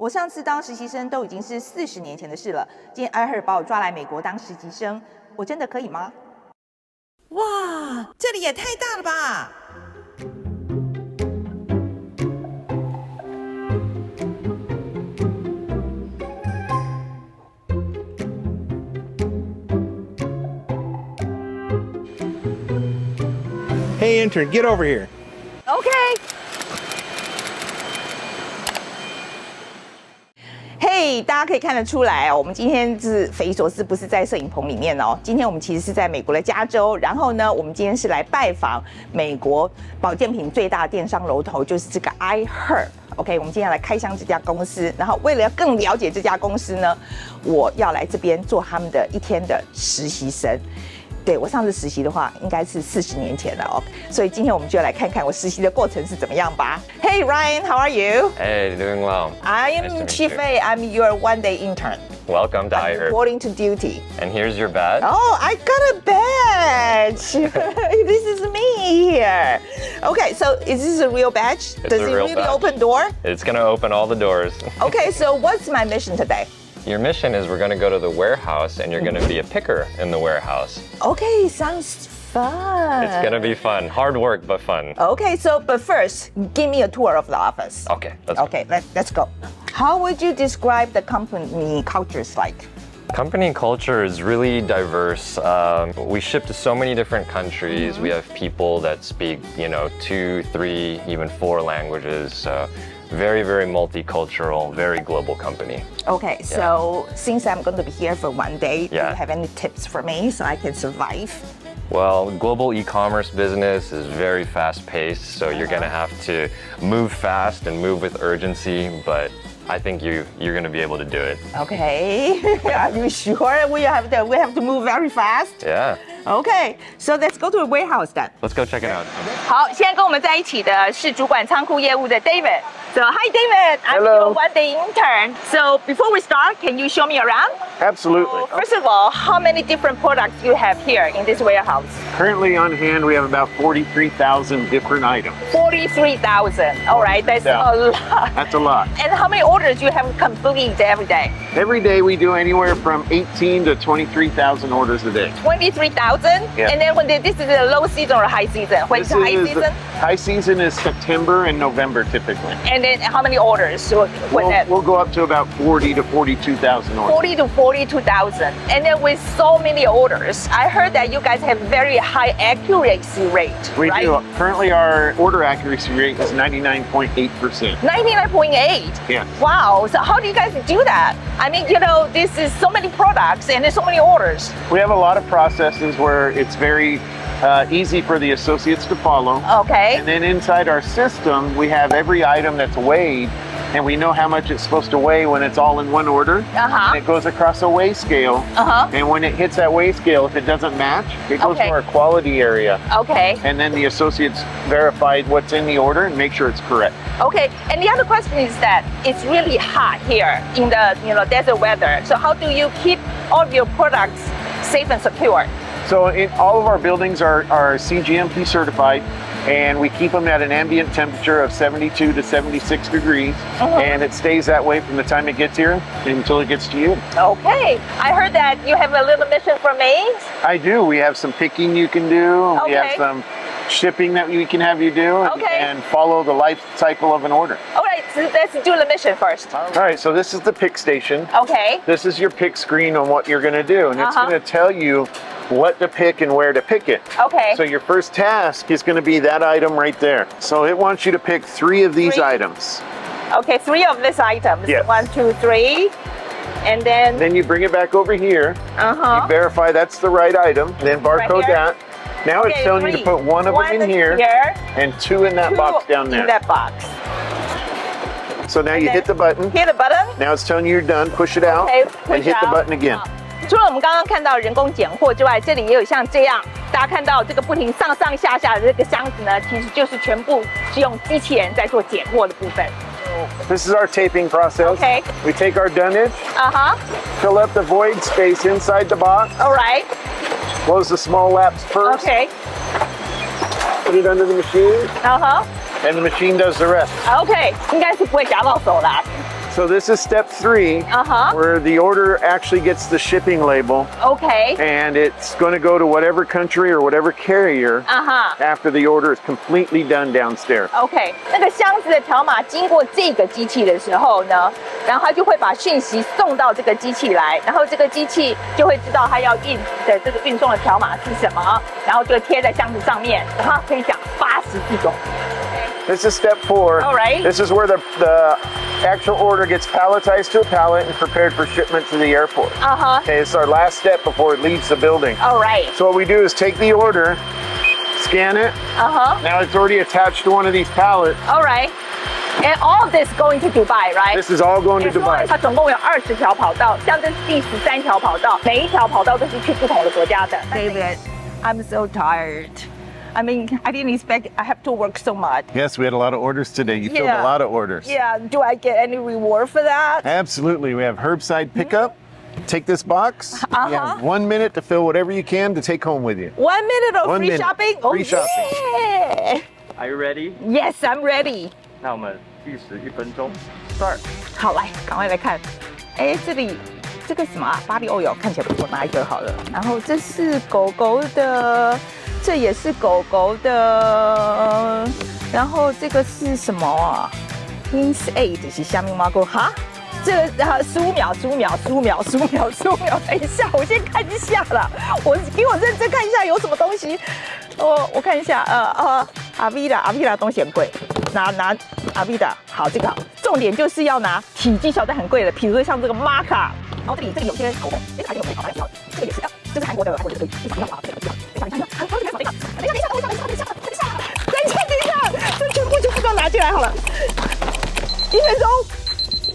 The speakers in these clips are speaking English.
我上次当实习生都已经是40年前的事了，今天iHerb把我抓来美国当实习生，我真的可以吗？哇，这里也太大了吧！Hey intern, get over here. OK。嘿，大家可以看得出来哦，我们今天是匪夷所思，不是在摄影棚里面哦。今天我们其实是在美国的加州，然后呢，我们今天是来拜访美国保健品最大的电商龙头，就是这个iHerb。OK， 我们今天要来开箱这家公司，然后为了更了解这家公司呢，我要来这边做他们的一天的实习生。对，我上次实习的话，应该是40年前了哦，所以今天我们就来看看我实习的过程是怎么样吧。Hey Ryan, how are you? Hey, doing well. I am Chief Fei. I'm your one-day intern. Welcome to iHerb. Reporting to duty. And here's your badge. Oh, I got a badge. This is me here. Okay, so is this a real badge? Does it really open door? It's gonna open all the doors. Okay, so what's my mission today? Your mission is we're gonna go to the warehouse and you're gonna be a picker in the warehouse. Okay, sounds fun. It's gonna be fun. Hard work, but fun. Okay, so but first, give me a tour of the office. Okay, let's go. Okay, let's go. How would you describe the company cultures like? Company culture is really diverse. We ship to so many different countries. We have people that speak, 2, 3, even 4 languages. Very, very multicultural, very global company. Okay, so since I'm going to be here for one day, do you Yeah. have any tips for me so I can survive? Well, global e-commerce business is very fast-paced, so you're gonna have to move fast and move with urgency, but I think you're going to be able to do it. Okay, are you sure we have to move very fast? Yeah. Okay, so let's go to the warehouse then. Let's go check it out. 好，现在跟我们在一起的是主管仓库业务的 David. So hi David, I'm Hello. your one-day intern. So before we start, can you show me around? Absolutely. First of all, how many different products you have here in this warehouse? Currently on hand, we have about 43,000 different items. 43,000. All right, that's a lot. That's a lot. And how many orders you have complete every day? Every day we do anywhere from 18 to 23,000 orders a day. 23,000? Yeah. And then when this is a low season or high season? When it's high season? High season is September and November typically. And then how many orders? We'll go up to about 40 to 42,000 orders. 40 to 42,000. And then with so many orders, I heard that you guys have very high accuracy rate, We right? do. Currently our order accuracy rate is 99.8%. 99.8? Yes. Wow, so how do you guys do that? I mean, this is so many products and there's so many orders. We have a lot of processes where it's very easy for the associates to follow. Okay. And then inside our system, we have every item that's weighed, and we know how much it's supposed to weigh when it's all in one order. Uh-huh. And it goes across a weigh scale. Uh-huh. And when it hits that weigh scale, if it doesn't match, it goes Okay. to our quality area. Okay. And then the associates verify what's in the order and make sure it's correct. Okay, and the other question is that it's really hot here in the desert weather. So how do you keep all of your products safe and secure? So all of our buildings are CGMP certified, and we keep them at an ambient temperature of 72 to 76 degrees, and it stays that way from the time it gets here until it gets to you. Okay, I heard that you have a little mission for me. I do. We have some picking you can do. We have Okay. some shipping that we can have you do, Okay. and follow the life cycle of an order. All right, so let's do the mission first. All right, so this is the pick station. Okay. This is your pick screen on what you're going to do, and it's Uh-huh. going to tell you what to pick and where to pick it. Okay. So your first task is going to be that item right there. So it wants you to pick 3 of these 3? items. Okay, 3 of these items. Yes. 1, 2, 3. And then Then you bring it back over here. uh-huh. You verify that's the right item. Then barcode here? that. Now Okay, it's telling you 3. to put 1 of them in here and 2 in that 2 box down there. in that box. So now you then hit the button. Hit the button. Now it's telling you you're done. Push it out Okay, push and hit the out. button again. 除了我们刚刚看到人工拣货之外，这里也有像这样，大家看到这个不停上上下下的这个箱子呢，其实就是全部是用机器人在做拣货的部分。This is our taping process. Okay. We take our dunnage, Uh-huh. fill up the void space inside the box, All right. close the small laps first, Okay. put it under the machine, Uh-huh. and the machine does the rest. OK， 应该是不会夹到手啦。So this is step 3, where the order actually gets the shipping label. OK， And it's going to go to whatever country or whatever carrier after the order is completely done downstairs. OK， 那个箱子的条码经过这个机器的时候呢，然后它就会把讯息送到这个机器来，然后这个机器就会知道它要运的这个运送的条码是什么，然后就贴在箱子上面，然后可以讲84种。This is step 4. All right. This is where the actual order gets palletized to a pallet and prepared for shipment to the airport. Okay, it's our last step before it leaves the building. All right. So what we do is take the order, scan it. Now it's already attached to one of these pallets. All right. And all of this going to Dubai, right? This is all going to Dubai. 它总共有20条跑道，像这是第13条跑道，每一条跑道都是去不同的国家的。David, I'm so tired. I mean, I didn't expect I have to work so much. Yes, we had a lot of orders today. You filled a lot of orders. Yeah, do I get any reward for that? Absolutely. We have curbside pickup. Take this box. You have 1 minute to fill whatever you can to take home with you. 1 minute of free shopping? Free shopping. Yeah. Are you ready? Yes, I'm ready. 那我们计时1分钟。好，来，赶快来看。哎，这里这个什么啊？巴黎欧友看起来不错，拿一个好了。然后这是狗狗的，这也是狗狗的。然后这个是什么啊 ？Pins 8是下面挖过哈？这个15秒，等一下，我先看一下啦。给我认真看一下有什么东西。我看一下，阿 V 的东西很贵，拿阿 V 的，好，这个好。重点就是要拿体积小但很贵的，比如说像这个玛卡，然后这里有些狗狗，这个还有没有？好，这个也是，这是韩国的，这个非常好，这个等一下，这全部给我拿进来好了，1分钟，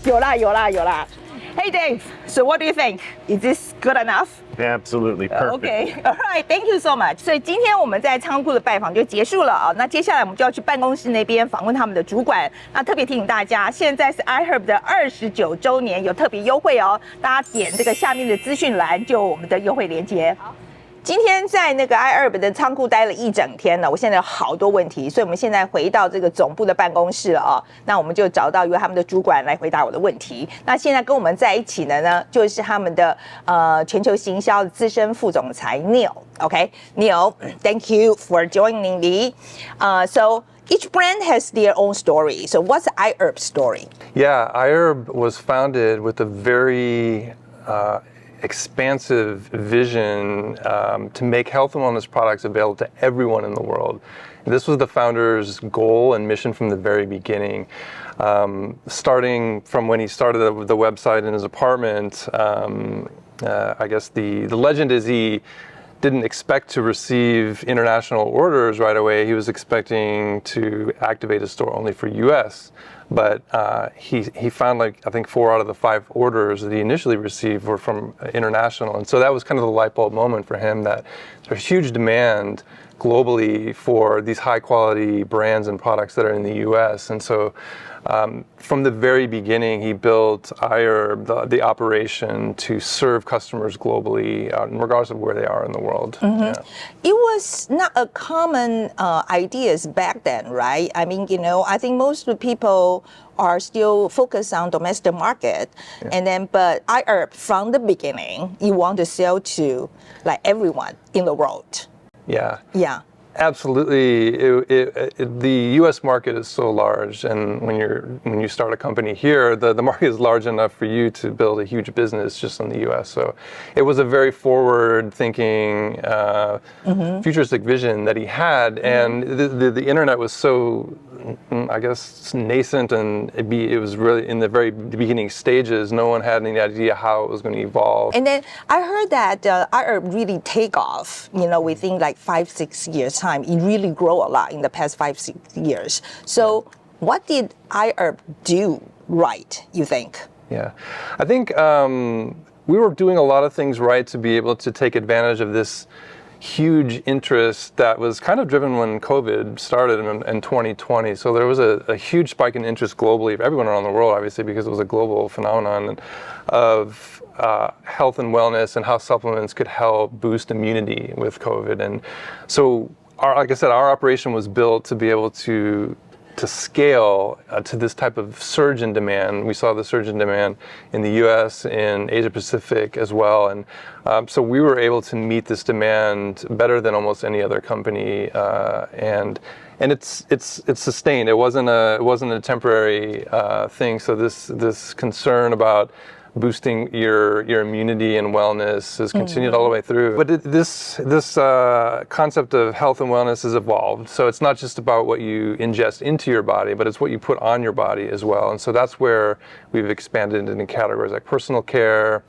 有啦。Hey Dave, so what do you think? Is this good enough? Absolutely perfect. Okay, all right, thank you so much. 所以今天我们在仓库的拜访就结束了啊。那接下来我们就要去办公室那边访问他们的主管。那特别提醒大家，现在是iHerb的29周年，有特别优惠哦。大家点这个下面的资讯栏就有我们的优惠链接。今天在那个iHerb的仓库待了一整天了，我现在有好多问题，所以我们现在回到这个总部的办公室了啊。那我们就找到由他们的主管来回答我的问题。那现在跟我们在一起的呢，就是他们的全球行销的资深副总裁 Neil。OK, Neil, thank you for joining me. So each brand has their own story. So what's iHerb story? Yeah, iHerb was founded with a very expansive vision to make health and wellness products available to everyone in the world. This was the founder's goal and mission from the very beginning. Starting from when he started the website in his apartment, I guess the legend is he didn't expect to receive international orders right away. He was expecting to activate a store only for US. But he found I think 4 out of the 5 orders that he initially received were from international. And so that was kind of the light bulb moment for him that there's huge demand globally for these high quality brands and products that are in the US. And so from the very beginning, he built iHerb, the operation, to serve customers globally, regardless of where they are in the world. Yeah. It was not a common ideas back then, right? I mean, I think most of the people are still focused on domestic market, and then but iHerb from the beginning, you want to sell to like everyone in the world. Yeah. Yeah. Absolutely. The U.S. market is so large, and when you start a company here, the market is large enough for you to build a huge business just in the U.S. So it was a very forward-thinking, futuristic vision that he had, and the internet was so, I guess, nascent, and it was really in the very beginning stages. No one had any idea how it was going to evolve. And then I heard that iHerb really take off, within like 5-6 years time. It really grow a lot in the past 5-6 years. So what did iHerb do right, you think? Yeah, I think we were doing a lot of things right to be able to take advantage of this huge interest that was kind of driven when COVID started in 2020. So there was a huge spike in interest globally, everyone around the world, obviously, because it was a global phenomenon of health and wellness and how supplements could help boost immunity with COVID. And so, like I said, our operation was built to be able to to scale to this type of surge in demand. We saw the surge in demand in the U.S., in Asia Pacific as well, and so we were able to meet this demand better than almost any other company, and it's sustained. It wasn't a temporary thing. So this concern about boosting your immunity and wellness has continued all the way through. But this concept of health and wellness has evolved. So it's not just about what you ingest into your body, but it's what you put on your body as well. And so that's where we've expanded into categories like personal care,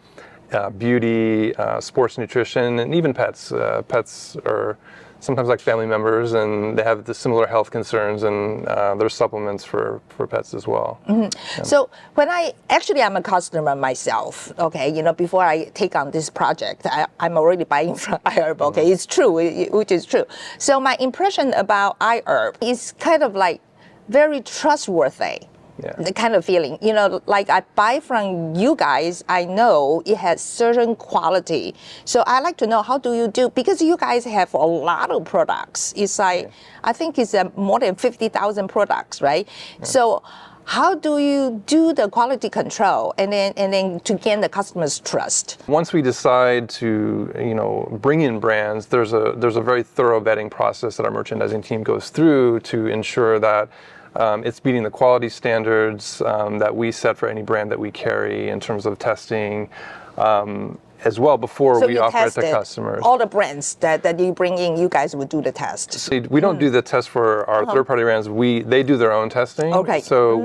beauty, sports nutrition, and even pets. Pets are sometimes like family members, and they have the similar health concerns, and there's supplements for pets as well. Yeah. So when I'm a customer myself, okay, before I take on this project, I'm already buying from iHerb, okay, it's true, which is true. So my impression about iHerb is kind of like very trustworthy. Yeah. The kind of feeling, like I buy from you guys, I know it has certain quality. So I like to know, how do you do, because you guys have a lot of products. It's like, I think it's more than 50,000 products, right? Yeah. So how do you do the quality control and then to gain the customer's trust? Once we decide to, bring in brands, there's a very thorough vetting process that our merchandising team goes through to ensure that it's meeting the quality standards that we set for any brand that we carry in terms of testing as well before we offer it to customers. All the brands that you bring in, you guys would do the test. So we don't do the test for our third-party brands. They do their own testing. Okay. So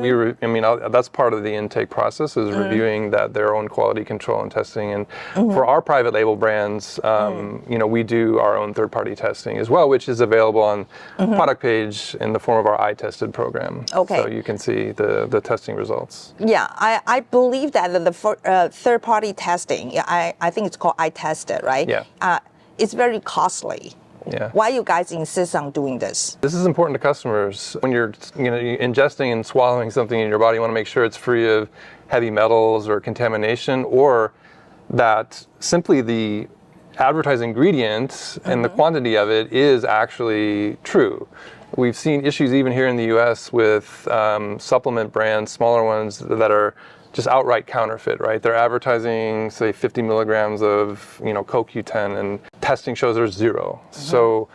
that's part of the intake process is reviewing their own quality control and testing. And for our private label brands, we do our own third-party testing as well, which is available on product page in the form of our iTested program. Okay. So you can see the testing results. Yeah, I believe that the third-party testing, I think it's called iTested, right? Yeah. It's very costly. Yeah. Why you guys insist on doing this? This is important to customers. When you're ingesting and swallowing something in your body, you want to make sure it's free of heavy metals or contamination, or that simply the advertised ingredient and the quantity of it is actually true. We've seen issues even here in the U.S. with supplement brands, smaller ones that are just outright counterfeit, right? They're advertising, say, 50 milligrams of, CoQ10, and testing shows there's 0. So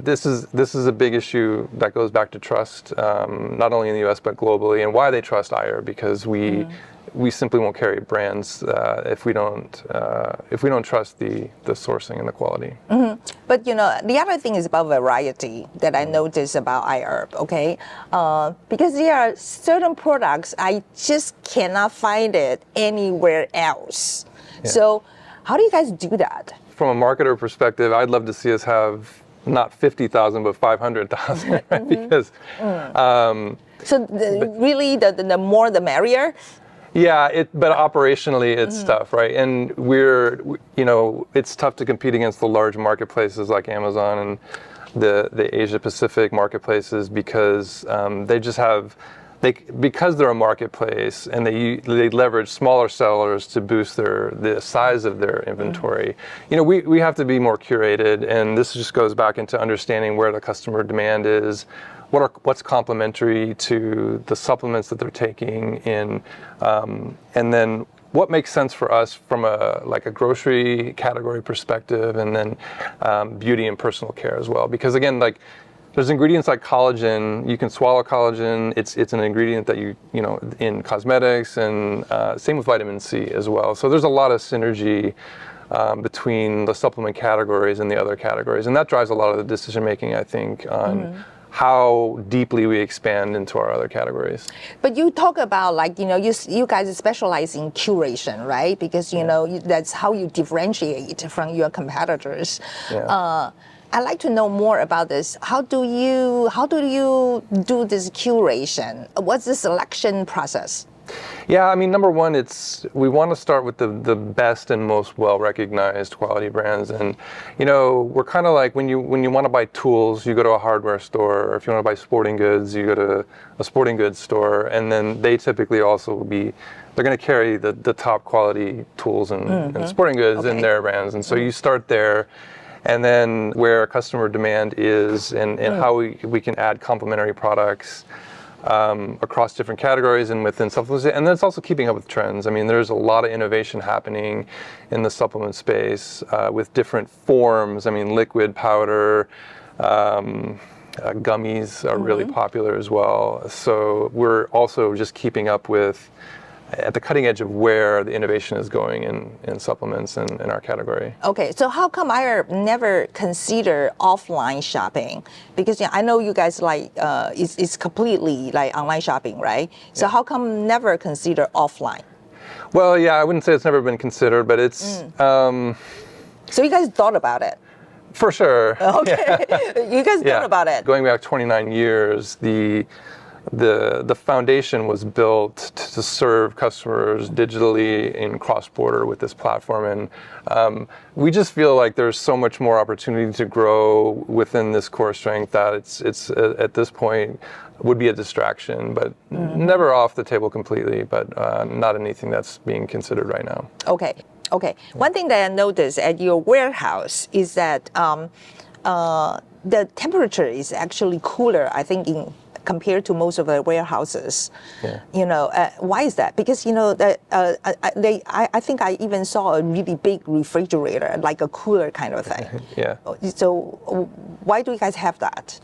this is a big issue that goes back to trust, not only in the U.S. but globally, and why they trust iHerb, because we simply won't carry brands if we don't trust the sourcing and the quality. But the other thing is about variety that I noticed about iHerb, okay? Because there are certain products I just cannot find it anywhere else. Yeah. So how do you guys do that? From a marketer perspective, I'd love to see us have not 50,000 but 500,000, right? Because really the more the merrier. Yeah, but operationally it's tough, right? And it's tough to compete against the large marketplaces like Amazon and the Asia Pacific marketplaces because because they're a marketplace and they leverage smaller sellers to boost the size of their inventory. We have to be more curated, and this just goes back into understanding where the customer demand is. What's complementary to the supplements that they're taking in, and then what makes sense for us from a grocery category perspective, and then beauty and personal care as well. Because again, there's ingredients like collagen. You can swallow collagen. It's an ingredient that you in cosmetics, and same with vitamin C as well. So there's a lot of synergy between the supplement categories and the other categories, and that drives a lot of the decision making, I think, on how deeply we expand into our other categories. But you talk about you guys specialize in curation, right? Because that's how you differentiate from your competitors. Yeah. I'd like to know more about this. How do you do this curation? What's the selection process? Yeah, number one, we want to start with the best and most well-recognized quality brands, and we're kind of like when you want to buy tools, you go to a hardware store, or if you want to buy sporting goods, you go to a sporting goods store, and then they typically also they're going to carry the top quality tools and sporting goods in their brands, and so you start there. and then where customer demand is, and how we can add complementary products across different categories and within supplements. And then it's also keeping up with trends. I mean, there's a lot of innovation happening in the supplement space with different forms. I mean, liquid, powder, gummies are really popular as well. So we're also just keeping up with at the cutting edge of where the innovation is going in supplements and in our category. Okay, so how come iHerb never consider offline shopping? Because I know you guys like it's completely like online shopping, right? So how come never consider offline? Well, yeah, I wouldn't say it's never been considered, but it's. So you guys thought about it? For sure. Okay, you guys thought about it. Going back 29 years, the foundation was built to serve customers digitally in cross-border with this platform, and we just feel like there's so much more opportunity to grow within this core strength that it's at this point would be a distraction, but never off the table completely, but not anything that's being considered right now. Okay. One thing that I noticed at your warehouse is that the temperature is actually cooler, I think, compared to most of the warehouses. Yeah. Why is that? Because I think I even saw a really big refrigerator, like a cooler kind of thing. Yeah. So why do you guys have that?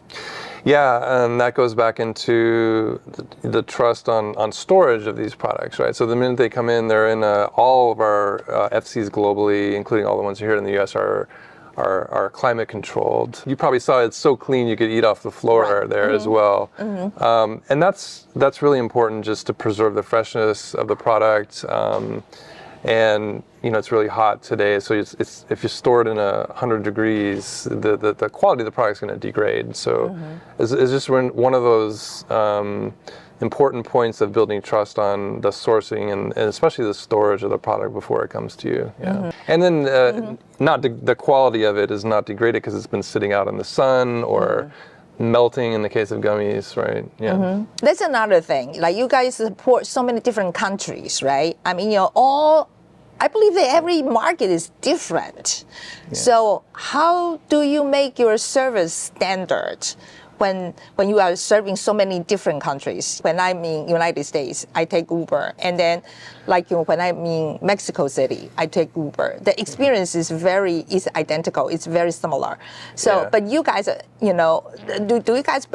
Yeah, and that goes back into the trust on storage of these products, right? So the minute they come in, they're in all of our FCs globally, including all the ones here in the US, are climate controlled. You probably saw it's so clean you could eat off the floor there as well. And that's really important just to preserve the freshness of the product. And it's really hot today, so it's if you store it in 100 degrees, the quality of the product is going to degrade. So it's just one of those important points of building trust on the sourcing and especially the storage of the product before it comes to you. Yeah. And then the quality of it is not degraded because it's been sitting out in the sun or melting in the case of gummies, right? Yeah. That's another thing. Like you guys support so many different countries, right? I mean, I believe that every market is different. Yeah. So how do you make your service standard when you are serving so many different countries? When I'm in United States, I take Uber, and then when I'm in Mexico City, I take Uber. The experience is identical. It's very similar. So, but you guys, do you guys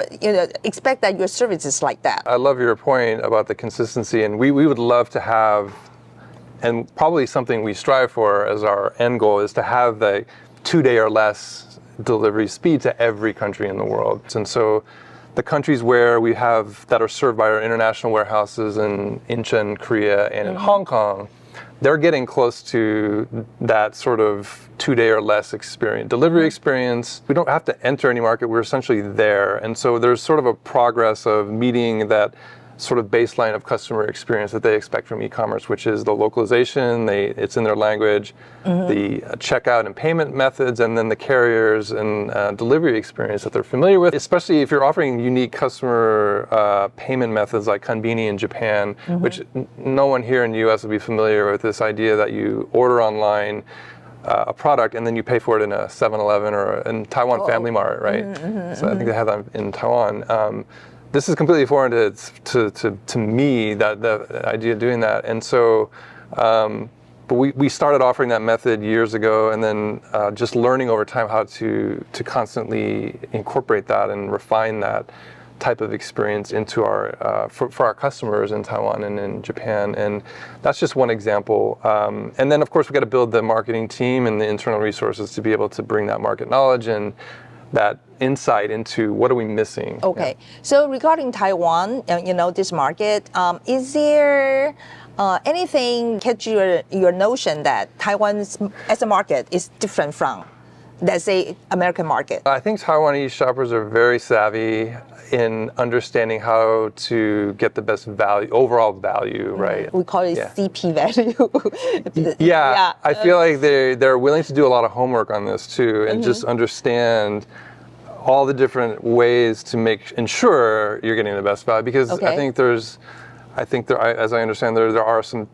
expect that your service is like that? I love your point about the consistency, and we would love to have, and probably something we strive for as our end goal is to have the 2-day or less delivery speed to every country in the world. And so the countries where we have that are served by our international warehouses in Incheon, Korea, and in Hong Kong, they're getting close to that sort of 2-day or less delivery experience. We don't have to enter any market, we're essentially there. And so there's sort of a progress of meeting that sort of baseline of customer experience that they expect from e-commerce, which is the localization, it's in their language, the checkout and payment methods, and then the carriers and delivery experience that they're familiar with, especially if you're offering unique customer payment methods like Konbini in Japan, which no one here in the US would be familiar with, this idea that you order online a product and then you pay for it in a 7-Eleven or in Taiwan Family Mart, right? So I think they have that in Taiwan. This is completely foreign to me, the idea of doing that. And so, but we started offering that method years ago, and then just learning over time how to constantly incorporate that and refine that type of experience into our for our customers in Taiwan and in Japan. And that's just one example. And then of course we got to build the marketing team and the internal resources to be able to bring that market knowledge and that insight into what are we missing. Okay, so regarding Taiwan, this market, is there anything catch your notion that Taiwan as a market is different from, let's say, American market? I think Taiwanese shoppers are very savvy in understanding how to get the best value, overall value, right? We call it CP value. Yeah, I feel like they're willing to do a lot of homework on this too, and just understand all the different ways to ensure you're getting the best value. Because I think there, as I understand, there are some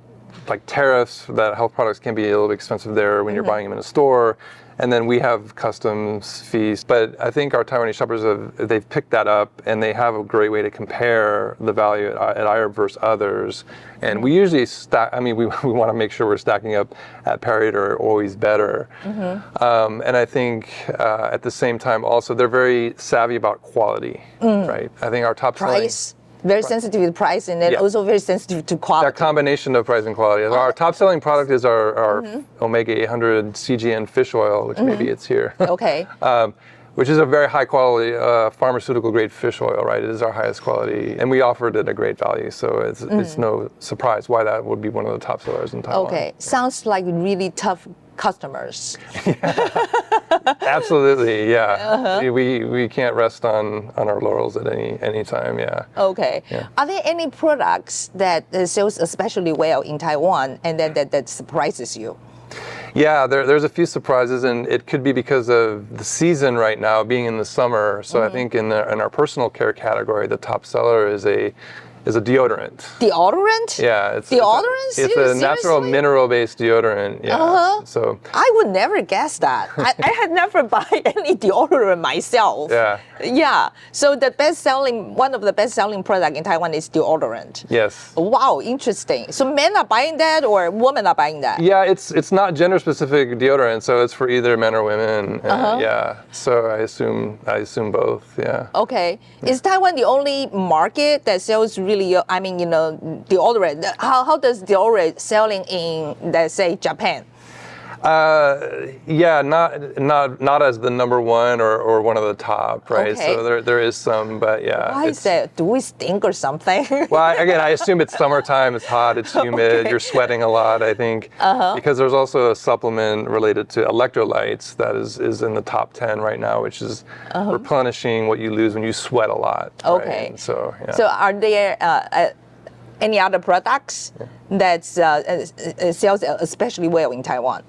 like tariffs that health products can be a little bit expensive there when you're buying them in a store. And then we have customs fees. But I think our Taiwanese shoppers they've picked that up, and they have a great way to compare the value at iHerb versus others. And we usually we want to make sure we're stacking up at parity or always better. And I think at the same time also they're very savvy about quality, right? I think our top Price. Very sensitive to price, and then also very sensitive to quality. That combination of price and quality. Our top selling product is our Omega 800 CGN fish oil, which maybe it's here. Okay. Which is a very high quality pharmaceutical grade fish oil, right? It is our highest quality, and we offer it at a great value. So it's no surprise why that would be one of the top sellers in Taiwan. Okay, sounds like really tough customers. Absolutely, yeah. We can't rest on our laurels at any time, yeah. Okay. Yeah. Are there any products that sells especially well in Taiwan and that surprises you? Yeah, there's a few surprises, and it could be because of the season right now being in the summer. So I think in our personal care category, the top seller is a deodorant. Deodorant? Yeah, it's Seriously? a natural mineral-based deodorant. Yeah. So I would never guess that. I had never buy any deodorant myself. Yeah. Yeah. So one of the best-selling product in Taiwan is deodorant. Yes. Wow, interesting. So men are buying that or women are buying that? Yeah, it's not gender-specific deodorant, so it's for either men or women. Yeah. So I assume both. Yeah. Okay. Is Taiwan the only market that sells really, deodorant? How does deodorant selling in, let's say, Japan? Yeah, not as the number one or one of the top, right? Okay. So there is some, but yeah. Why is that? Do we stink or something? Well, again, I assume it's summertime, it's hot, it's humid, you're sweating a lot, I think. Because there's also a supplement related to electrolytes that is in the top 10 right now, which is replenishing what you lose when you sweat a lot. Okay. Right? So, yeah. So are there any other products that sells especially well in Taiwan,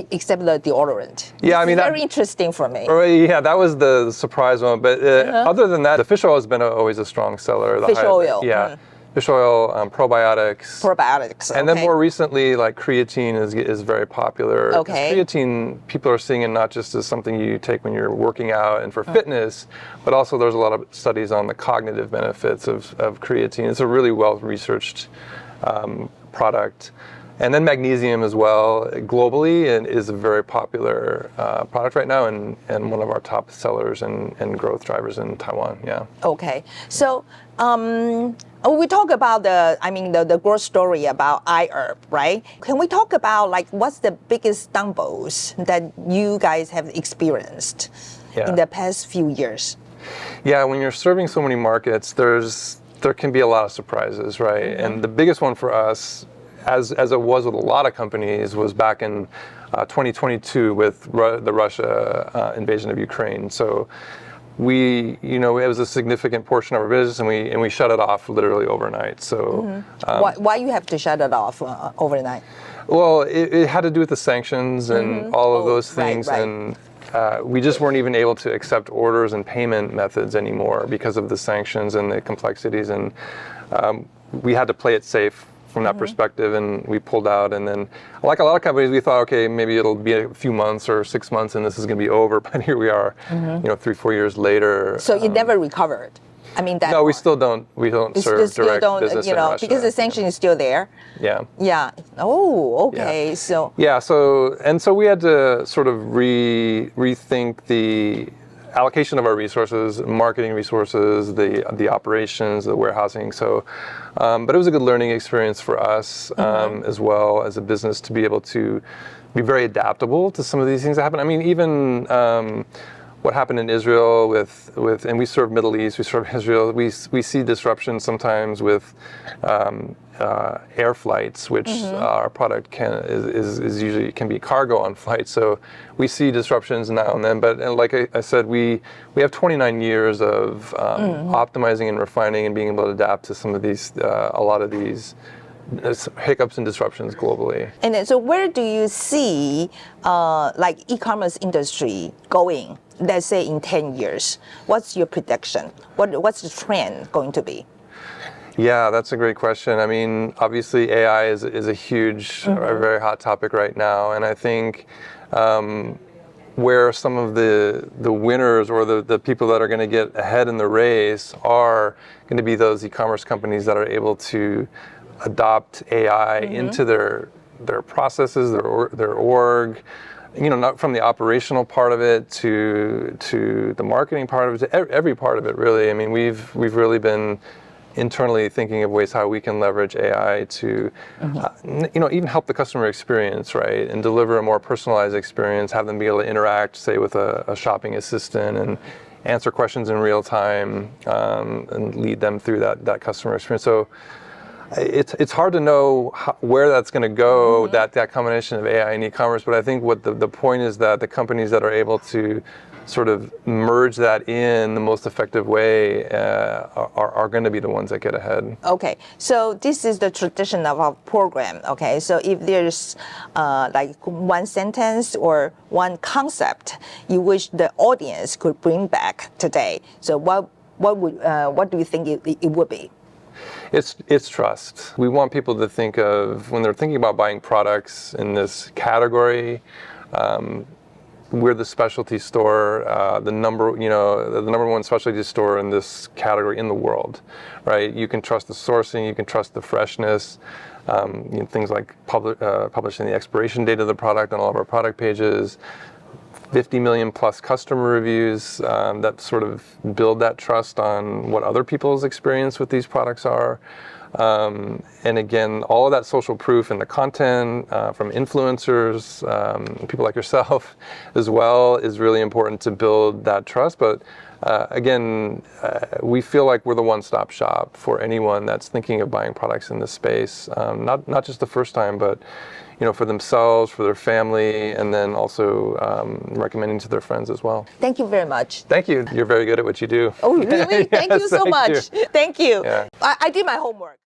except the deodorant? Yeah, it's very interesting for me. Yeah, that was the surprise one. But other than that, the fish oil has been always a strong seller. Fish oil. Yeah. Fish oil, probiotics. Probiotics. And then more recently, like creatine is very popular. Okay. Creatine, people are seeing it not just as something you take when you're working out and for fitness, but also there's a lot of studies on the cognitive benefits of creatine. It's a really well-researched product. And then magnesium as well, globally, is a very popular product right now, and one of our top sellers and growth drivers in Taiwan. Yeah. Okay. So we talk about the growth story about iHerb, right? Can we talk about what's the biggest stumbles that you guys have experienced in the past few years? Yeah, when you're serving so many markets, there can be a lot of surprises, right? And the biggest one for us, as it was with a lot of companies, was back in 2022 with the Russia invasion of Ukraine. So it was a significant portion of our business, and we shut it off literally overnight. So why you have to shut it off overnight? Well, it had to do with the sanctions and all of those things, right. And we just weren't even able to accept orders and payment methods anymore because of the sanctions and the complexities, and we had to play it safe from that perspective, and we pulled out. And then, like a lot of companies, we thought, okay, maybe it'll be a few months or 6 months and this is going to be over, but here we are 3-4 years later. So it never recovered. No, we still don't serve direct business in Russia. Because the sanction is still there. Yeah. Yeah. Oh, okay. Yeah. So we had to sort of rethink the allocation of our resources, marketing resources, the operations, the warehousing. So, but it was a good learning experience for us as well as a business to be able to be very adaptable to some of these things that happen. Even what happened in Israel with and we serve Middle East, we serve Israel. We see disruptions sometimes with air flights, which our product is usually can be cargo on flights. So we see disruptions now and then. But like I said, we have 29 years of optimizing and refining and being able to adapt to some of these, a lot of these hiccups and disruptions globally. And then, so where do you see e-commerce industry going, let's say in 10 years? What's your prediction? What's the trend going to be? Yeah, that's a great question. Obviously AI is a huge, a very hot topic right now. And I think where some of the winners or the people that are going to get ahead in the race are going to be those e-commerce companies that are able to adopt AI into their processes, their org, not from the operational part of it to the marketing part of it, to every part of it, really. I mean, we've really been internally thinking of ways how we can leverage AI to, even help the customer experience, right, and deliver a more personalized experience, have them be able to interact, say, with a shopping assistant and answer questions in real time, and lead them through that customer experience. So it's hard to know where that's going to go, that combination of AI and e-commerce, but I think what the point is that the companies that are able to sort of merge that in the most effective way are going to be the ones that get ahead. Okay, so this is the tradition of our program. Okay, so if there's like one sentence or one concept you wish the audience could bring back today, so what do you think it would be? It's trust. We want people to think of, when they're thinking about buying products in this category, we're the specialty store, the number one specialty store in this category in the world, right? You can trust the sourcing, you can trust the freshness, things like publishing the expiration date of the product on all of our product pages, 50 million plus customer reviews that sort of build that trust on what other people's experience with these products are. And again, all of that social proof in the content from influencers, people like yourself as well, is really important to build that trust. But again, we feel like we're the one-stop shop for anyone that's thinking of buying products in this space, not just the first time, but for themselves, for their family, and then also recommending to their friends as well. Thank you very much. Thank you. You're very good at what you do. Oh, really? Thank you so much. Thank you. Yeah. I did my homework.